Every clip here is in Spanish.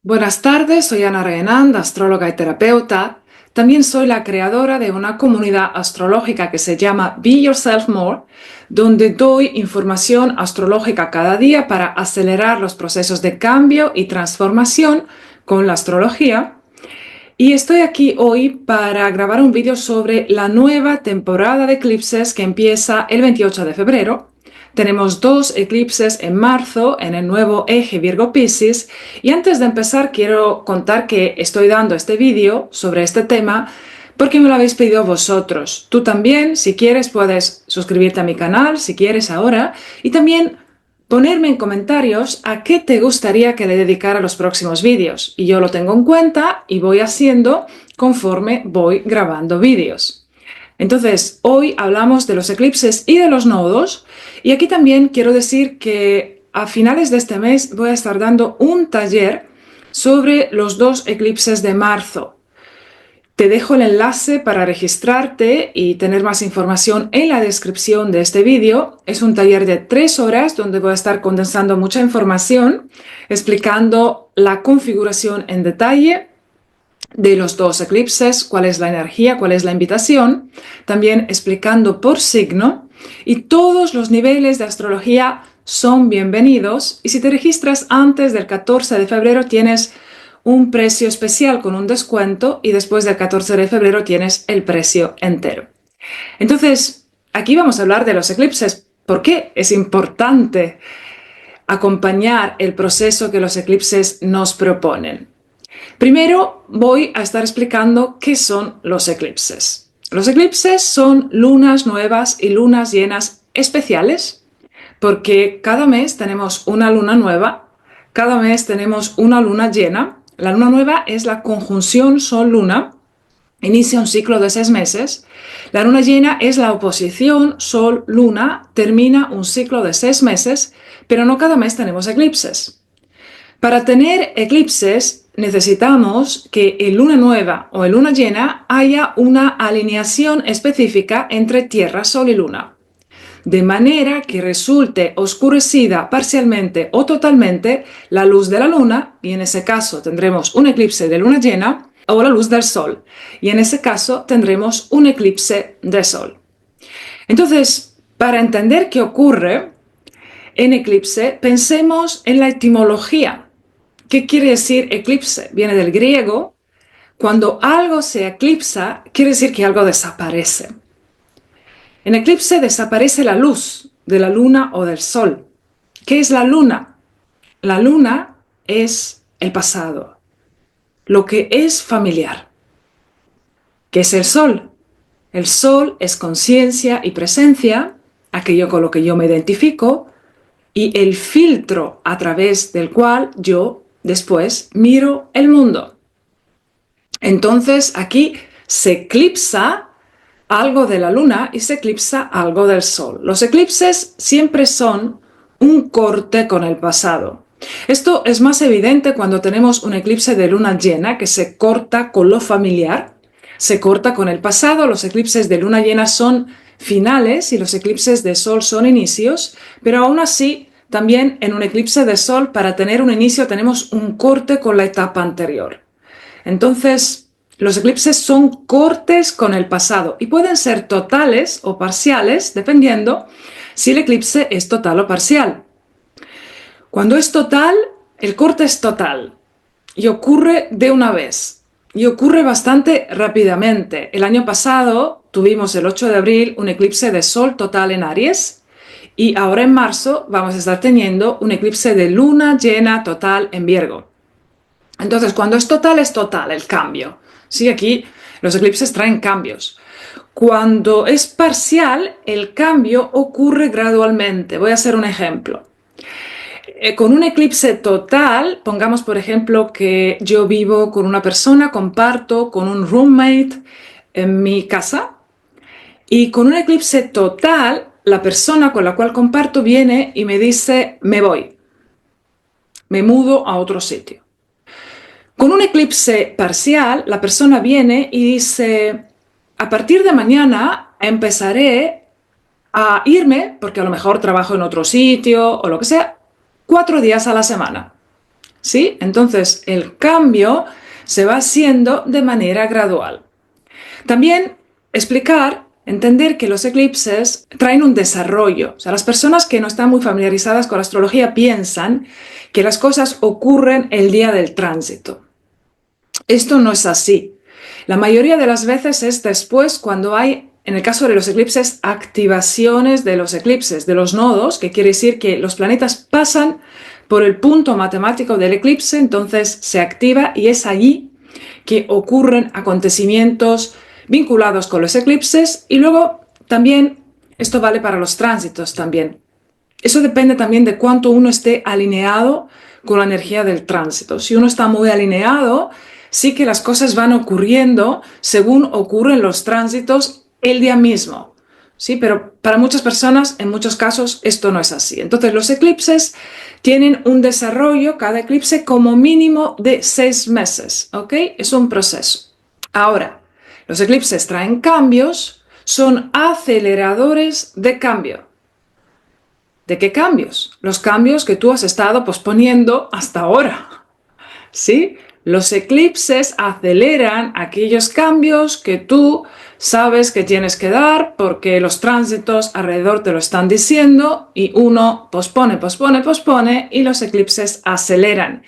Buenas tardes, soy Ana Renan, astróloga y terapeuta. También soy la creadora de una comunidad astrológica que se llama Be Yourself More, donde doy información astrológica cada día para acelerar los procesos de cambio y transformación con la astrología. Y estoy aquí hoy para grabar un vídeo sobre la nueva temporada de eclipses que empieza el 28 de febrero. Tenemos dos eclipses en marzo en el nuevo eje Virgo-Piscis, y antes de empezar quiero contar que estoy dando este vídeo sobre este tema porque me lo habéis pedido vosotros. Tú también, si quieres, puedes suscribirte a mi canal, si quieres ahora, y también ponerme en comentarios a qué te gustaría que le dedicara los próximos vídeos. Y yo lo tengo en cuenta y voy haciendo conforme voy grabando vídeos. Entonces, hoy hablamos de los eclipses y de los nodos, y aquí también quiero decir que a finales de este mes voy a estar dando un taller sobre los dos eclipses de marzo. Te dejo el enlace para registrarte y tener más información en la descripción de este vídeo. Es un taller de 3 horas donde voy a estar condensando mucha información, explicando la configuración en detalle de los dos eclipses, cuál es la energía, cuál es la invitación, también explicando por signo, y todos los niveles de astrología son bienvenidos. Y si te registras antes del 14 de febrero tienes un precio especial con un descuento, y después del 14 de febrero tienes el precio entero. Entonces, aquí vamos a hablar de los eclipses. ¿Por qué es importante acompañar el proceso que los eclipses nos proponen? Primero voy a estar explicando qué son los eclipses. Los eclipses son lunas nuevas y lunas llenas especiales, porque cada mes tenemos una luna nueva, cada mes tenemos una luna llena. La luna nueva es la conjunción Sol-Luna, inicia un ciclo de 6 meses. La luna llena es la oposición Sol-Luna, termina un ciclo de 6 meses, pero no cada mes tenemos eclipses. Para tener eclipses necesitamos que en luna nueva o en luna llena haya una alineación específica entre Tierra, Sol y Luna, de manera que resulte oscurecida parcialmente o totalmente la luz de la luna, y en ese caso tendremos un eclipse de luna llena, o la luz del sol, y en ese caso tendremos un eclipse de sol. Entonces, para entender qué ocurre en eclipse, pensemos en la etimología. ¿Qué quiere decir eclipse? Viene del griego. Cuando algo se eclipsa, quiere decir que algo desaparece. En eclipse desaparece la luz de la luna o del sol. ¿Qué es la luna? La luna es el pasado, lo que es familiar. ¿Qué es el sol? El sol es conciencia y presencia, aquello con lo que yo me identifico, y el filtro a través del cual yo después miro el mundo. Entonces aquí se eclipsa algo de la luna y se eclipsa algo del sol. Los eclipses siempre son un corte con el pasado. Esto es más evidente cuando tenemos un eclipse de luna llena que se corta con lo familiar, se corta con el pasado. Los eclipses de luna llena son finales y los eclipses de sol son inicios, pero aún así también en un eclipse de sol, para tener un inicio tenemos un corte con la etapa anterior. Entonces, los eclipses son cortes con el pasado y pueden ser totales o parciales, dependiendo si el eclipse es total o parcial. Cuando es total, el corte es total y ocurre de una vez, y ocurre bastante rápidamente. El año pasado tuvimos el 8 de abril un eclipse de sol total en Aries, y ahora en marzo vamos a estar teniendo un eclipse de luna llena total en Virgo. Entonces, cuando es total el cambio. Sí, aquí los eclipses traen cambios. Cuando es parcial, el cambio ocurre gradualmente. Voy a hacer un ejemplo. Con un eclipse total, pongamos por ejemplo que yo vivo con una persona, comparto con un roommate en mi casa, y con un eclipse total, la persona con la cual comparto viene y me dice: me voy, me mudo a otro sitio. Con un eclipse parcial, la persona viene y dice: a partir de mañana empezaré a irme, porque a lo mejor trabajo en otro sitio o lo que sea, 4 días a la semana. ¿sí? Entonces, el cambio se va haciendo de manera gradual. También entender que los eclipses traen un desarrollo. O sea, las personas que no están muy familiarizadas con la astrología piensan que las cosas ocurren el día del tránsito. Esto no es así. La mayoría de las veces es después cuando hay, en el caso de los eclipses, activaciones de los eclipses, de los nodos, que quiere decir que los planetas pasan por el punto matemático del eclipse, entonces se activa y es allí que ocurren acontecimientos vinculados con los eclipses y luego también esto vale para los tránsitos también. Eso depende también de cuánto uno esté alineado con la energía del tránsito. Si uno está muy alineado, sí que las cosas van ocurriendo según ocurren los tránsitos el día mismo. Sí, pero para muchas personas, en muchos casos, esto no es así. Entonces, los eclipses tienen un desarrollo, cada eclipse, como mínimo de 6 meses, ¿ok? Es un proceso. Ahora, los eclipses traen cambios, son aceleradores de cambio. ¿De qué cambios? Los cambios que tú has estado posponiendo hasta ahora. ¿Sí? Los eclipses aceleran aquellos cambios que tú sabes que tienes que dar porque los tránsitos alrededor te lo están diciendo y uno pospone y los eclipses aceleran.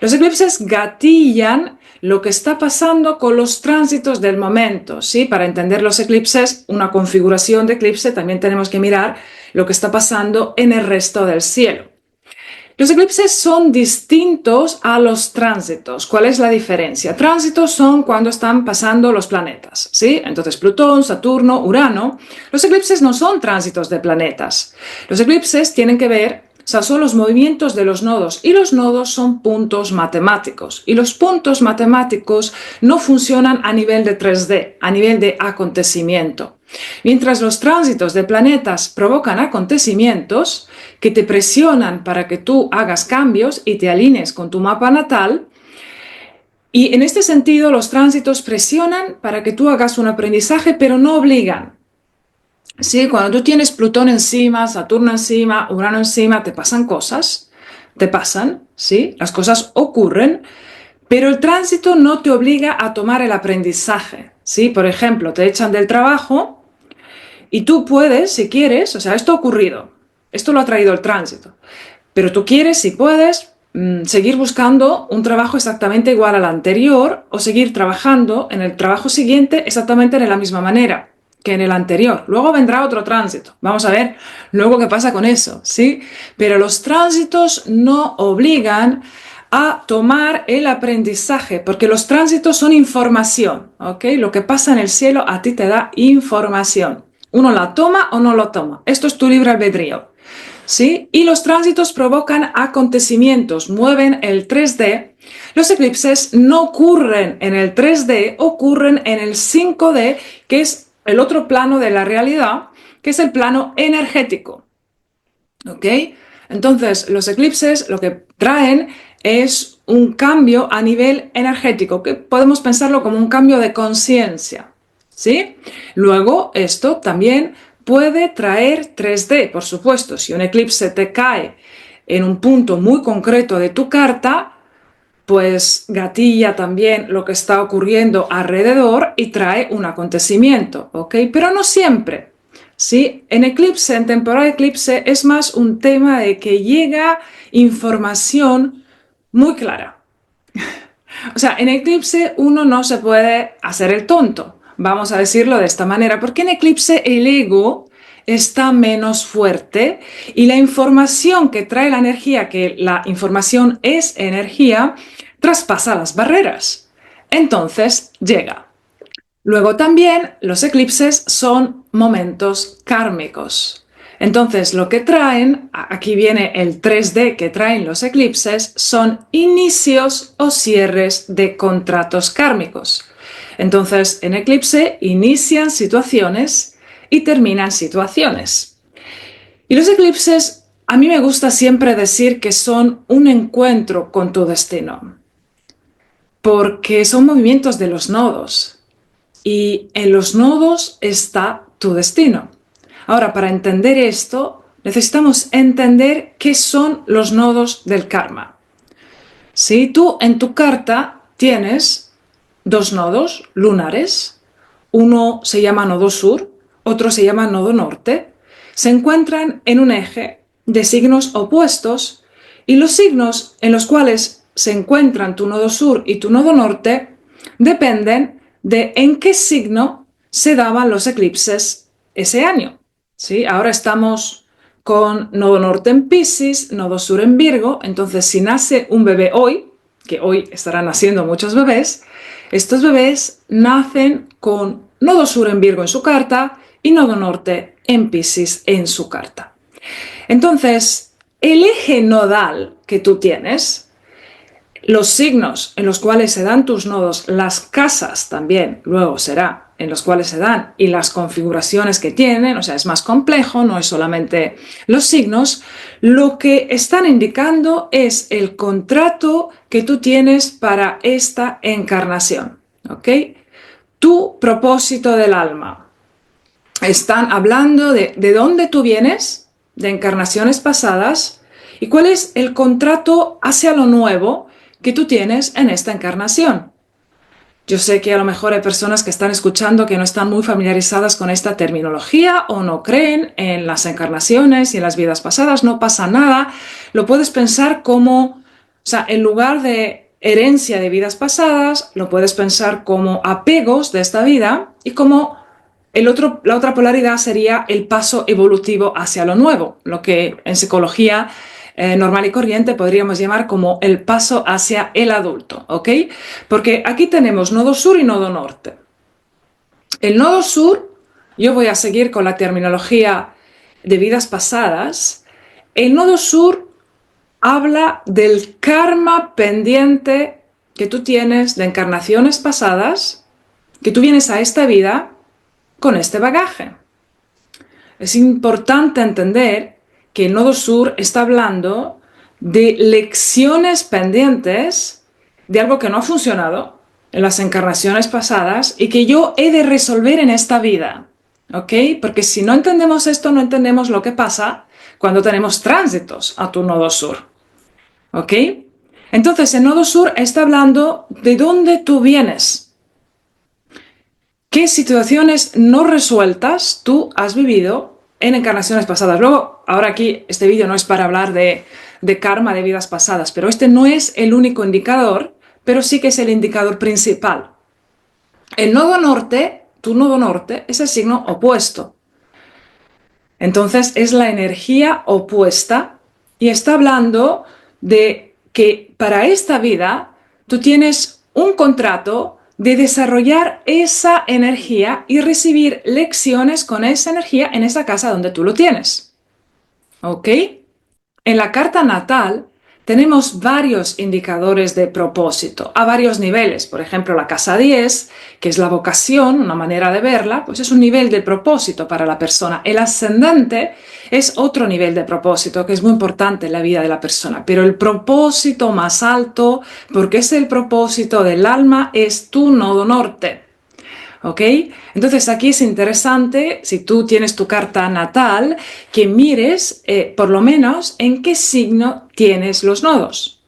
Los eclipses gatillan lo que está pasando con los tránsitos del momento, ¿sí? Para entender los eclipses, una configuración de eclipse, también tenemos que mirar lo que está pasando en el resto del cielo. Los eclipses son distintos a los tránsitos. ¿Cuál es la diferencia? Tránsitos son cuando están pasando los planetas, ¿sí? Entonces Plutón, Saturno, Urano. Los eclipses no son tránsitos de planetas. Los eclipses tienen que ver, o sea, son los movimientos de los nodos y los nodos son puntos matemáticos. Y los puntos matemáticos no funcionan a nivel de 3D, a nivel de acontecimiento. Mientras los tránsitos de planetas provocan acontecimientos que te presionan para que tú hagas cambios y te alinees con tu mapa natal, y en este sentido los tránsitos presionan para que tú hagas un aprendizaje, pero no obligan. ¿Sí? Cuando tú tienes Plutón encima, Saturno encima, Urano encima, te pasan cosas, ¿sí? Las cosas ocurren, pero el tránsito no te obliga a tomar el aprendizaje, ¿sí? Por ejemplo, te echan del trabajo y tú puedes, si quieres, o sea, esto ha ocurrido, esto lo ha traído el tránsito, pero tú quieres, si puedes, seguir buscando un trabajo exactamente igual al anterior o seguir trabajando en el trabajo siguiente exactamente de la misma manera que en el anterior. Luego vendrá otro tránsito. Vamos a ver luego qué pasa con eso, ¿sí? Pero los tránsitos no obligan a tomar el aprendizaje, porque los tránsitos son información, ¿ok? Lo que pasa en el cielo a ti te da información. Uno la toma o no lo toma. Esto es tu libre albedrío, ¿sí? Y los tránsitos provocan acontecimientos, mueven el 3D. Los eclipses no ocurren en el 3D, ocurren en el 5D, que es el otro plano de la realidad, que es el plano energético, ¿ok? Entonces, los eclipses lo que traen es un cambio a nivel energético, que podemos pensarlo como un cambio de conciencia, ¿sí? Luego, esto también puede traer 3D, por supuesto. Si un eclipse te cae en un punto muy concreto de tu carta, pues gatilla también lo que está ocurriendo alrededor y trae un acontecimiento, ¿ok? Pero no siempre, ¿sí? En eclipse, en temporada de eclipse, es más un tema de que llega información muy clara. O sea, en eclipse uno no se puede hacer el tonto, vamos a decirlo de esta manera, porque en eclipse el ego está menos fuerte y la información que trae la energía, que la información es energía, traspasa las barreras. Entonces llega. Luego también los eclipses son momentos kármicos. Entonces lo que traen, aquí viene el 3D que traen los eclipses, son inicios o cierres de contratos kármicos. Entonces en eclipse inician situaciones y terminan situaciones. Y los eclipses, a mí me gusta siempre decir que son un encuentro con tu destino, porque son movimientos de los nodos. Y en los nodos está tu destino. Ahora, para entender esto, necesitamos entender qué son los nodos del karma. Si tú en tu carta tienes dos nodos lunares, uno se llama nodo sur, otro se llama nodo norte, se encuentran en un eje de signos opuestos y los signos en los cuales se encuentran tu nodo sur y tu nodo norte dependen de en qué signo se daban los eclipses ese año. ¿Sí? Ahora estamos con nodo norte en Piscis, nodo sur en Virgo, entonces si nace un bebé hoy, que hoy estarán naciendo muchos bebés, estos bebés nacen con nodo sur en Virgo en su carta y nodo norte en Piscis en su carta. Entonces, el eje nodal que tú tienes, los signos en los cuales se dan tus nodos, las casas también luego será en los cuales se dan y las configuraciones que tienen, o sea, es más complejo, no es solamente los signos, lo que están indicando es el contrato que tú tienes para esta encarnación, ¿ok? Tu propósito del alma. Están hablando de dónde tú vienes, de encarnaciones pasadas, y cuál es el contrato hacia lo nuevo que tú tienes en esta encarnación. Yo sé que a lo mejor hay personas que están escuchando que no están muy familiarizadas con esta terminología o no creen en las encarnaciones y en las vidas pasadas, no pasa nada. Lo puedes pensar como, o sea, en lugar de herencia de vidas pasadas, lo puedes pensar como apegos de esta vida y como la otra polaridad sería el paso evolutivo hacia lo nuevo, lo que en psicología normal y corriente podríamos llamar como el paso hacia el adulto, ¿ok? Porque aquí tenemos nodo sur y nodo norte. El nodo sur, yo voy a seguir con la terminología de vidas pasadas. El nodo sur habla del karma pendiente que tú tienes de encarnaciones pasadas, que tú vienes a esta vida con este bagaje. Es importante entender que el nodo sur está hablando de lecciones pendientes de algo que no ha funcionado en las encarnaciones pasadas y que yo he de resolver en esta vida, ¿ok? Porque si no entendemos esto, no entendemos lo que pasa cuando tenemos tránsitos a tu nodo sur, ¿ok? Entonces, el nodo sur está hablando de dónde tú vienes, qué situaciones no resueltas tú has vivido en encarnaciones pasadas. Luego, ahora aquí, este vídeo no es para hablar de karma de vidas pasadas, pero este no es el único indicador, pero sí que es el indicador principal. El nodo norte, tu nodo norte, es el signo opuesto. Entonces, es la energía opuesta y está hablando de que para esta vida tú tienes un contrato de desarrollar esa energía y recibir lecciones con esa energía en esa casa donde tú lo tienes. ¿Ok? En la carta natal tenemos varios indicadores de propósito a varios niveles. Por ejemplo, la casa 10, que es la vocación, una manera de verla, pues es un nivel de propósito para la persona. El ascendente es otro nivel de propósito que es muy importante en la vida de la persona. Pero el propósito más alto, porque es el propósito del alma, es tu nodo norte. ¿Ok? Entonces aquí es interesante, si tú tienes tu carta natal, que mires por lo menos en qué signo tienes los nodos.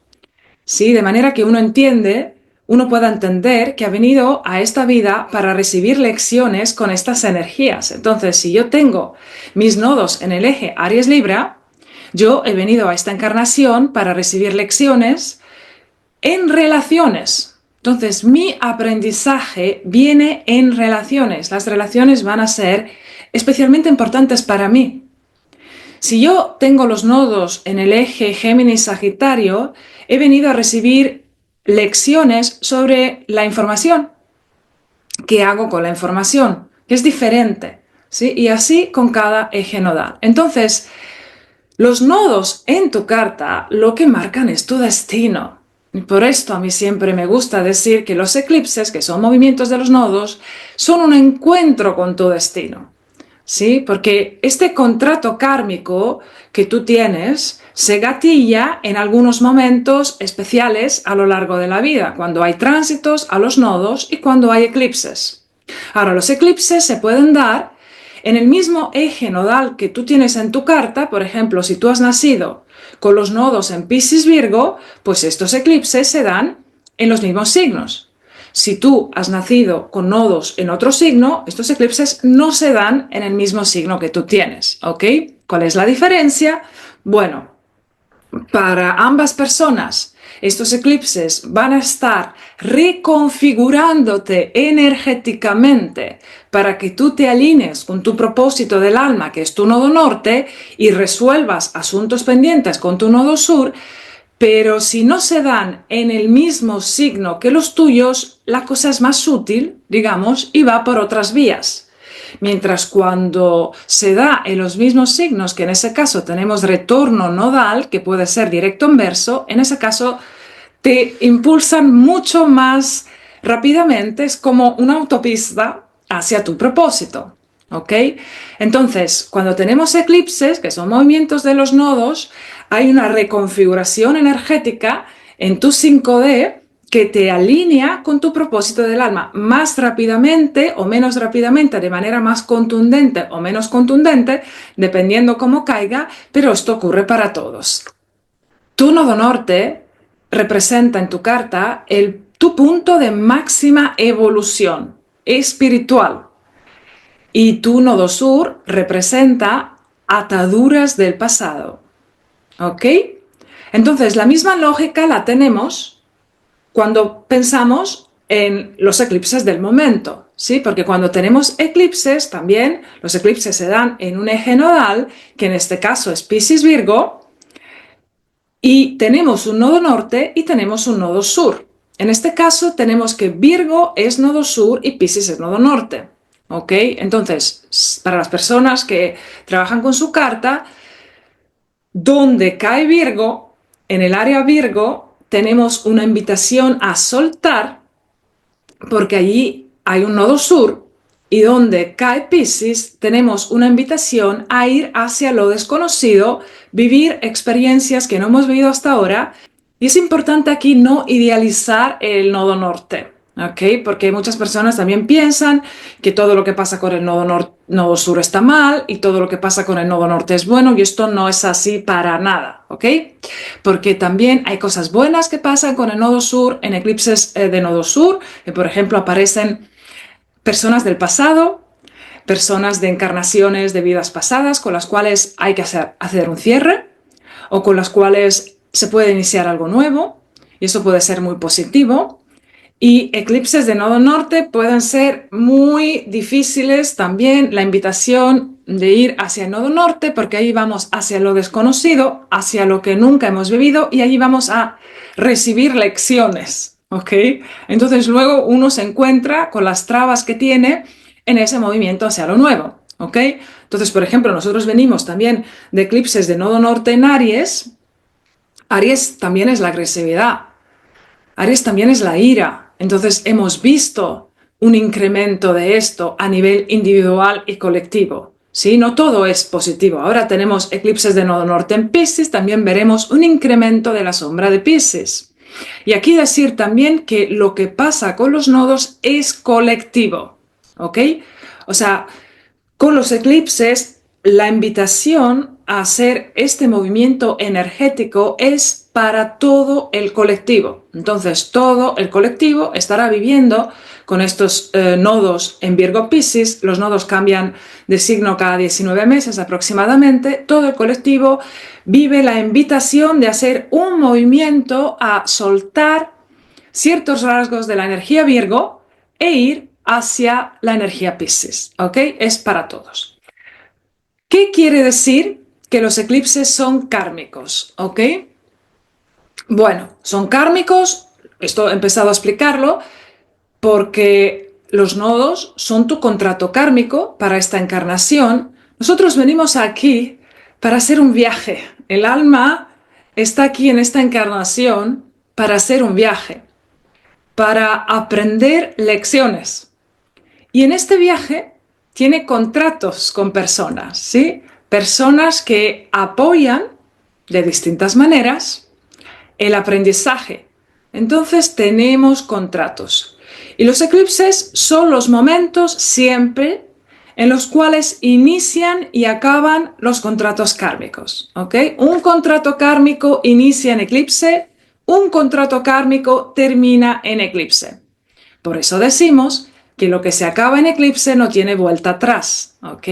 ¿Sí? De manera que uno pueda entender que ha venido a esta vida para recibir lecciones con estas energías. Entonces, si yo tengo mis nodos en el eje Aries-Libra, yo he venido a esta encarnación para recibir lecciones en relaciones. Entonces, mi aprendizaje viene en relaciones. Las relaciones van a ser especialmente importantes para mí. Si yo tengo los nodos en el eje Géminis-Sagitario, he venido a recibir lecciones sobre la información. ¿Qué hago con la información? Que es diferente, ¿sí? Y así con cada eje nodal. Entonces, los nodos en tu carta lo que marcan es tu destino. Y por esto a mí siempre me gusta decir que los eclipses, que son movimientos de los nodos, son un encuentro con tu destino. ¿Sí? Porque este contrato kármico que tú tienes se gatilla en algunos momentos especiales a lo largo de la vida, cuando hay tránsitos a los nodos y cuando hay eclipses. Ahora, los eclipses se pueden dar en el mismo eje nodal que tú tienes en tu carta. Por ejemplo, si tú has nacido con los nodos en Piscis Virgo, pues estos eclipses se dan en los mismos signos. Si tú has nacido con nodos en otro signo, estos eclipses no se dan en el mismo signo que tú tienes, ¿ok? ¿Cuál es la diferencia? Bueno, para ambas personas, estos eclipses van a estar reconfigurándote energéticamente para que tú te alinees con tu propósito del alma, que es tu nodo norte, y resuelvas asuntos pendientes con tu nodo sur. Pero si no se dan en el mismo signo que los tuyos, la cosa es más sutil, digamos, y va por otras vías. Mientras cuando se da en los mismos signos, que en ese caso tenemos retorno nodal, que puede ser directo o inverso, en ese caso te impulsan mucho más rápidamente, es como una autopista hacia tu propósito. ¿Ok? Entonces, cuando tenemos eclipses, que son movimientos de los nodos, hay una reconfiguración energética en tu 5D que te alinea con tu propósito del alma más rápidamente o menos rápidamente, de manera más contundente o menos contundente, dependiendo cómo caiga, pero esto ocurre para todos. Tu nodo norte representa en tu carta tu punto de máxima evolución espiritual. Y tu nodo sur representa ataduras del pasado. ¿Ok? Entonces, la misma lógica la tenemos cuando pensamos en los eclipses del momento, ¿sí? Porque cuando tenemos eclipses, también los eclipses se dan en un eje nodal, que en este caso es Piscis Virgo, y tenemos un nodo norte y tenemos un nodo sur. En este caso tenemos que Virgo es nodo sur y Piscis es nodo norte. ¿Ok? Entonces, para las personas que trabajan con su carta, donde cae Virgo, en el área Virgo, tenemos una invitación a soltar, porque allí hay un nodo sur, y donde cae Piscis, tenemos una invitación a ir hacia lo desconocido, vivir experiencias que no hemos vivido hasta ahora, y es importante aquí no idealizar el nodo norte. ¿Ok? Porque muchas personas también piensan que todo lo que pasa con el nodo sur está mal y todo lo que pasa con el nodo norte es bueno, y esto no es así para nada. ¿Ok? Porque también hay cosas buenas que pasan con el nodo sur en eclipses de nodo sur, que por ejemplo aparecen personas del pasado, personas de encarnaciones de vidas pasadas con las cuales hay que hacer un cierre o con las cuales se puede iniciar algo nuevo, y eso puede ser muy positivo. Y eclipses de nodo norte pueden ser muy difíciles también, la invitación de ir hacia el nodo norte, porque ahí vamos hacia lo desconocido, hacia lo que nunca hemos vivido, y allí vamos a recibir lecciones, ¿ok? Entonces luego uno se encuentra con las trabas que tiene en ese movimiento hacia lo nuevo, ¿ok? Entonces, por ejemplo, nosotros venimos también de eclipses de nodo norte en Aries. Aries también es la agresividad. Aries también es la ira. Entonces hemos visto un incremento de esto a nivel individual y colectivo. ¿Sí? No todo es positivo. Ahora tenemos eclipses de nodo norte en Piscis, también veremos un incremento de la sombra de Piscis. Y aquí decir también que lo que pasa con los nodos es colectivo. ¿Ok? O sea, con los eclipses, la invitación a hacer este movimiento energético es para todo el colectivo. Entonces, todo el colectivo estará viviendo con estos nodos en Virgo Piscis. Los nodos cambian de signo cada 19 meses aproximadamente. Todo el colectivo vive la invitación de hacer un movimiento a soltar ciertos rasgos de la energía Virgo e ir hacia la energía Piscis, ¿ok? Es para todos. ¿Qué quiere decir que los eclipses son kármicos, ¿ok? Bueno, son kármicos, esto he empezado a explicarlo, porque los nodos son tu contrato kármico para esta encarnación. Nosotros venimos aquí para hacer un viaje. El alma está aquí en esta encarnación para hacer un viaje, para aprender lecciones. Y en este viaje tiene contratos con personas, ¿sí? Personas que apoyan de distintas maneras el aprendizaje. Entonces tenemos contratos. Y los eclipses son los momentos siempre en los cuales inician y acaban los contratos kármicos, ¿ok? Un contrato kármico inicia en eclipse, un contrato kármico termina en eclipse. Por eso decimos que lo que se acaba en eclipse no tiene vuelta atrás, ¿ok?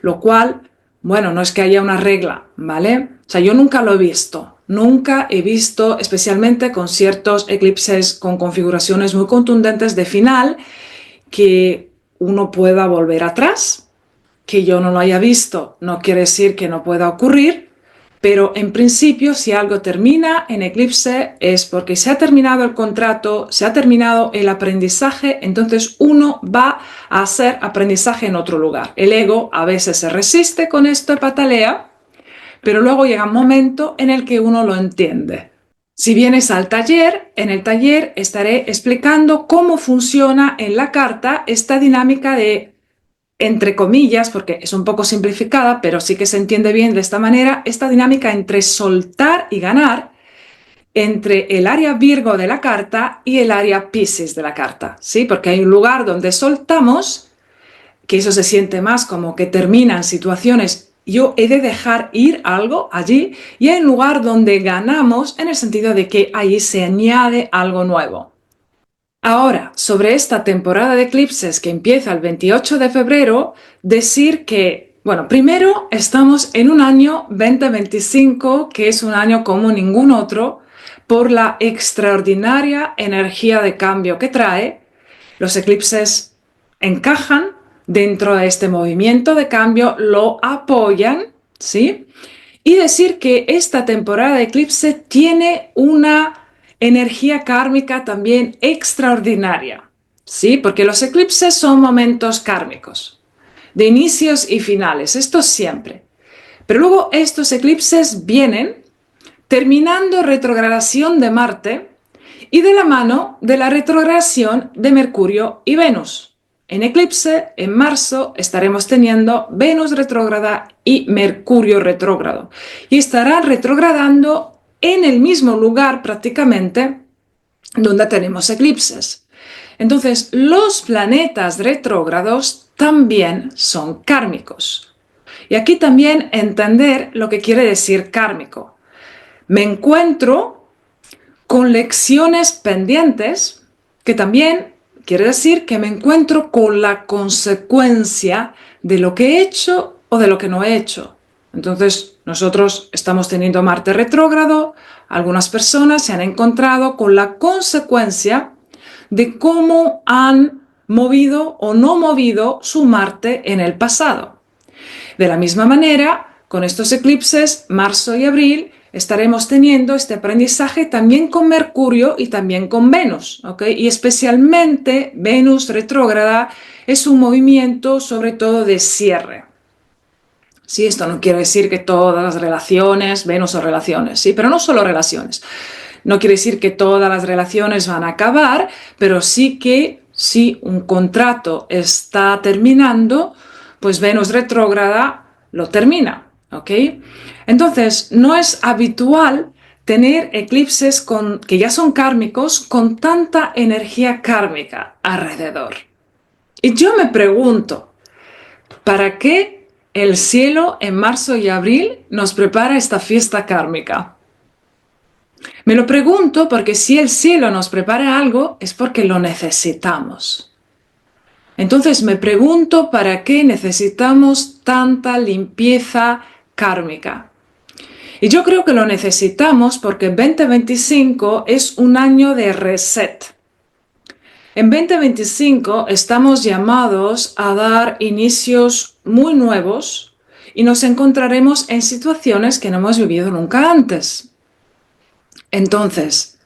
Lo cual, bueno, no es que haya una regla, ¿vale? O sea, yo nunca lo he visto. Nunca he visto, especialmente con ciertos eclipses con configuraciones muy contundentes de final, que uno pueda volver atrás. Que yo no lo haya visto no quiere decir que no pueda ocurrir, pero en principio si algo termina en eclipse es porque se ha terminado el contrato, se ha terminado el aprendizaje, entonces uno va a hacer aprendizaje en otro lugar. El ego a veces se resiste con esto y patalea, pero luego llega un momento en el que uno lo entiende. Si vienes al taller, en el taller estaré explicando cómo funciona en la carta esta dinámica de, entre comillas, porque es un poco simplificada, pero sí que se entiende bien de esta manera, esta dinámica entre soltar y ganar, entre el área Virgo de la carta y el área Piscis de la carta, ¿sí? Porque hay un lugar donde soltamos, que eso se siente más como que terminan situaciones, yo he de dejar ir algo allí, y hay un lugar donde ganamos en el sentido de que allí se añade algo nuevo. Ahora, sobre esta temporada de eclipses que empieza el 28 de febrero, decir que, bueno, primero estamos en un año 2025, que es un año como ningún otro, por la extraordinaria energía de cambio que trae. Los eclipses encajan dentro de este movimiento de cambio, lo apoyan, ¿sí? Y decir que esta temporada de eclipse tiene una energía kármica también extraordinaria, ¿sí? Porque los eclipses son momentos kármicos, de inicios y finales, esto siempre. Pero luego estos eclipses vienen terminando retrogradación de Marte y de la mano de la retrogradación de Mercurio y Venus. En eclipse, en marzo, estaremos teniendo Venus retrógrada y Mercurio retrógrado. Y estarán retrogradando en el mismo lugar prácticamente donde tenemos eclipses. Entonces, los planetas retrógrados también son kármicos. Y aquí también entender lo que quiere decir kármico. Me encuentro con lecciones pendientes, que también quiere decir que me encuentro con la consecuencia de lo que he hecho o de lo que no he hecho. Entonces, nosotros estamos teniendo Marte retrógrado, algunas personas se han encontrado con la consecuencia de cómo han movido o no movido su Marte en el pasado. De la misma manera, con estos eclipses, marzo y abril, estaremos teniendo este aprendizaje también con Mercurio y también con Venus, ¿ok? Y especialmente Venus retrógrada es un movimiento sobre todo de cierre. Sí, esto no quiere decir que todas las relaciones, Venus o relaciones, sí, pero no solo relaciones. No quiere decir que todas las relaciones van a acabar, pero sí que si un contrato está terminando, pues Venus retrógrada lo termina, ¿ok? Entonces, no es habitual tener eclipses que ya son kármicos con tanta energía kármica alrededor. Y yo me pregunto, ¿para qué el cielo en marzo y abril nos prepara esta fiesta kármica? Me lo pregunto porque si el cielo nos prepara algo es porque lo necesitamos. Entonces me pregunto para qué necesitamos tanta limpieza kármica. Y yo creo que lo necesitamos porque 2025 es un año de reset. En 2025 estamos llamados a dar inicios muy nuevos y nos encontraremos en situaciones que no hemos vivido nunca antes. Entonces,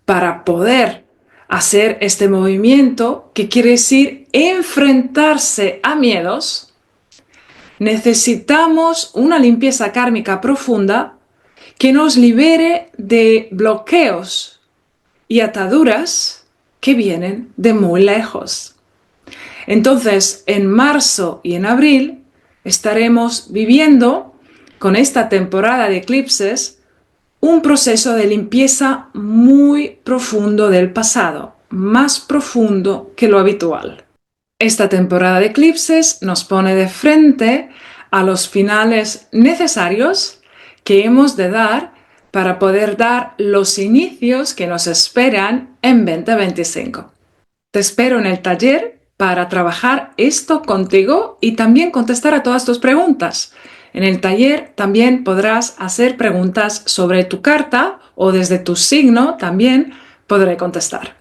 para poder hacer este movimiento, que quiere decir enfrentarse a miedos, necesitamos una limpieza kármica profunda que nos libere de bloqueos y ataduras que vienen de muy lejos. Entonces, en marzo y en abril estaremos viviendo con esta temporada de eclipses un proceso de limpieza muy profundo del pasado, más profundo que lo habitual. Esta temporada de eclipses nos pone de frente a los finales necesarios que hemos de dar para poder dar los inicios que nos esperan en 2025. Te espero en el taller para trabajar esto contigo y también contestar a todas tus preguntas. En el taller también podrás hacer preguntas sobre tu carta o desde tu signo también podré contestar.